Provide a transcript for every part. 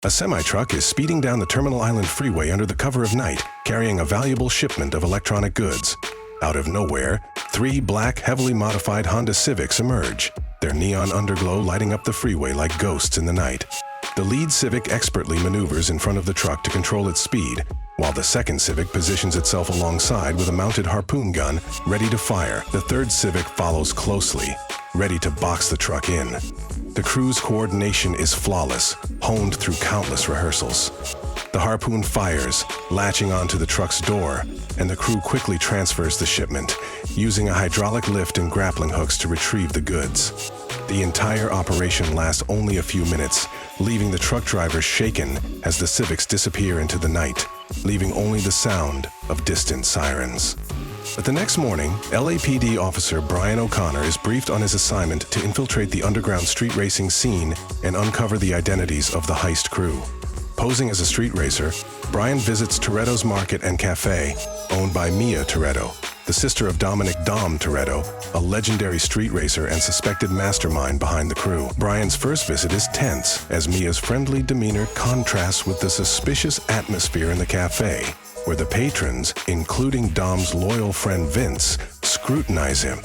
A semi-truck is speeding down the Terminal Island freeway under the cover of night, carrying a valuable shipment of electronic goods. Out of nowhere, 3 black, heavily modified Honda Civics emerge, their neon underglow lighting up the freeway like ghosts in the night. The lead Civic expertly maneuvers in front of the truck to control its speed, while the second Civic positions itself alongside with a mounted harpoon gun, ready to fire. The third Civic follows closely, ready to box the truck in. The crew's coordination is flawless, honed through countless rehearsals. The harpoon fires, latching onto the truck's door, and the crew quickly transfers the shipment, using a hydraulic lift and grappling hooks to retrieve the goods. The entire operation lasts only a few minutes, leaving the truck driver shaken as the Civics disappear into the night, leaving only the sound of distant sirens. But the next morning, LAPD officer Brian O'Connor is briefed on his assignment to infiltrate the underground street racing scene and uncover the identities of the heist crew. Posing as a street racer, Brian visits Toretto's Market and Cafe, owned by Mia Toretto, the sister of Dominic "Dom" Toretto, a legendary street racer and suspected mastermind behind the crew. Brian's first visit is tense, as Mia's friendly demeanor contrasts with the suspicious atmosphere in the cafe, where the patrons, including Dom's loyal friend Vince, scrutinize him.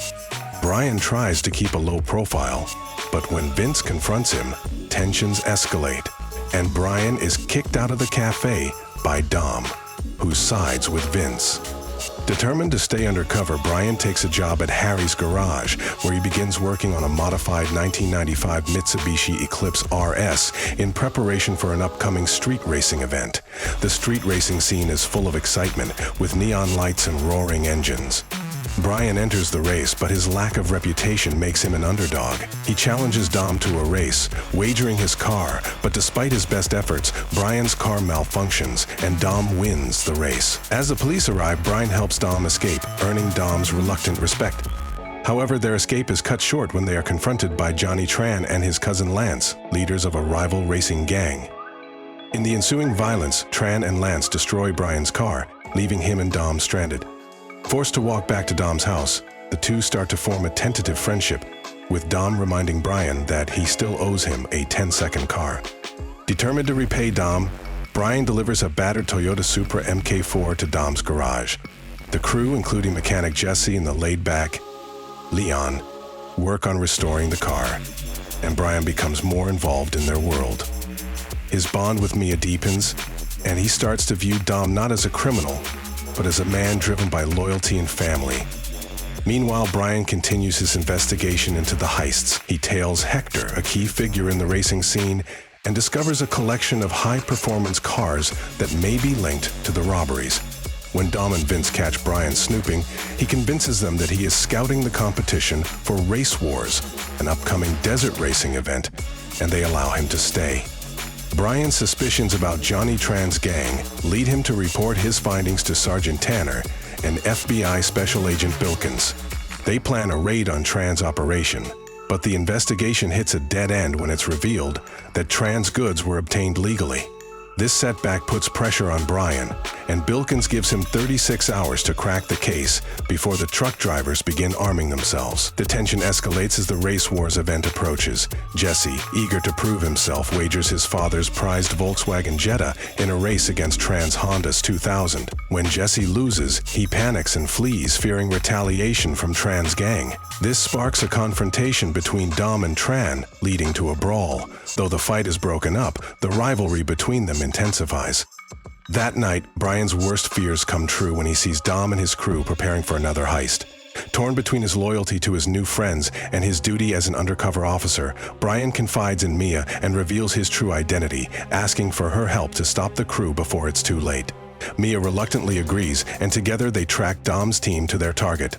Brian tries to keep a low profile, but when Vince confronts him, tensions escalate, and Brian is kicked out of the cafe by Dom, who sides with Vince. Determined to stay undercover, Brian takes a job at Harry's garage, where he begins working on a modified 1995 Mitsubishi Eclipse RS in preparation for an upcoming street racing event. The street racing scene is full of excitement, with neon lights and roaring engines. Brian enters the race, but his lack of reputation makes him an underdog. He challenges Dom to a race, wagering his car, but despite his best efforts, Brian's car malfunctions and Dom wins the race. As the police arrive, Brian helps Dom escape, earning Dom's reluctant respect. However, their escape is cut short when they are confronted by Johnny Tran and his cousin Lance, leaders of a rival racing gang. In the ensuing violence, Tran and Lance destroy Brian's car, leaving him and Dom stranded. Forced to walk back to Dom's house, the two start to form a tentative friendship, with Dom reminding Brian that he still owes him a 10-second car. Determined to repay Dom, Brian delivers a battered Toyota Supra MK4 to Dom's garage. The crew, including mechanic Jesse and the laid-back Leon, work on restoring the car, and Brian becomes more involved in their world. His bond with Mia deepens, and he starts to view Dom not as a criminal, but as a man driven by loyalty and family. Meanwhile, Brian continues his investigation into the heists. He tails Hector, a key figure in the racing scene, and discovers a collection of high-performance cars that may be linked to the robberies. When Dom and Vince catch Brian snooping, he convinces them that he is scouting the competition for Race Wars, an upcoming desert racing event, and they allow him to stay. Brian's suspicions about Johnny Tran's gang lead him to report his findings to Sergeant Tanner and FBI Special Agent Bilkins. They plan a raid on Tran's operation, but the investigation hits a dead end when it's revealed that Tran's goods were obtained legally. This setback puts pressure on Brian, and Bilkins gives him 36 hours to crack the case before the truck drivers begin arming themselves. The tension escalates as the Race Wars event approaches. Jesse, eager to prove himself, wagers his father's prized Volkswagen Jetta in a race against Tran's Honda's 2000. When Jesse loses, he panics and flees, fearing retaliation from Tran's gang. This sparks a confrontation between Dom and Tran, leading to a brawl. Though the fight is broken up, the rivalry between them intensifies. That night, Brian's worst fears come true when he sees Dom and his crew preparing for another heist. Torn between his loyalty to his new friends and his duty as an undercover officer, Brian confides in Mia and reveals his true identity, asking for her help to stop the crew before it's too late. Mia reluctantly agrees, and together they track Dom's team to their target.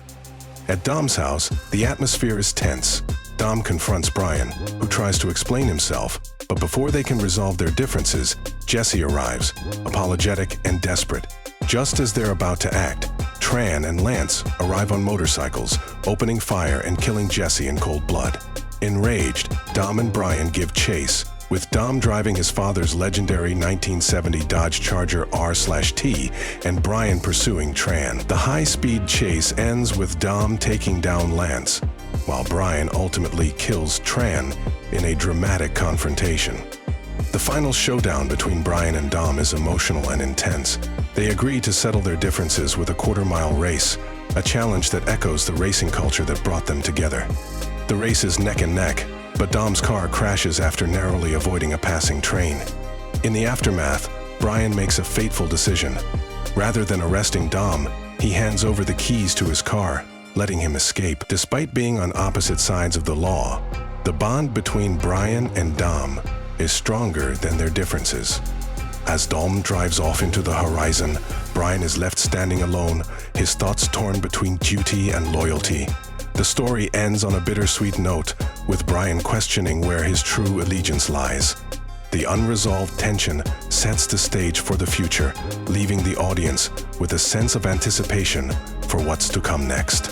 At Dom's house, the atmosphere is tense. Dom confronts Brian, who tries to explain himself, but before they can resolve their differences, Jesse arrives, apologetic and desperate. Just as they're about to act, Tran and Lance arrive on motorcycles, opening fire and killing Jesse in cold blood. Enraged, Dom and Brian give chase, with Dom driving his father's legendary 1970 Dodge Charger R/T and Brian pursuing Tran. The high-speed chase ends with Dom taking down Lance, while Brian ultimately kills Tran in a dramatic confrontation. The final showdown between Brian and Dom is emotional and intense. They agree to settle their differences with a quarter-mile race, a challenge that echoes the racing culture that brought them together. The race is neck and neck, but Dom's car crashes after narrowly avoiding a passing train. In the aftermath, Brian makes a fateful decision. Rather than arresting Dom, he hands over the keys to his car, letting him escape. Despite being on opposite sides of the law, the bond between Brian and Dom is stronger than their differences. As Dom drives off into the horizon, Brian is left standing alone, his thoughts torn between duty and loyalty. The story ends on a bittersweet note, with Brian questioning where his true allegiance lies. The unresolved tension sets the stage for the future, leaving the audience with a sense of anticipation for what's to come next.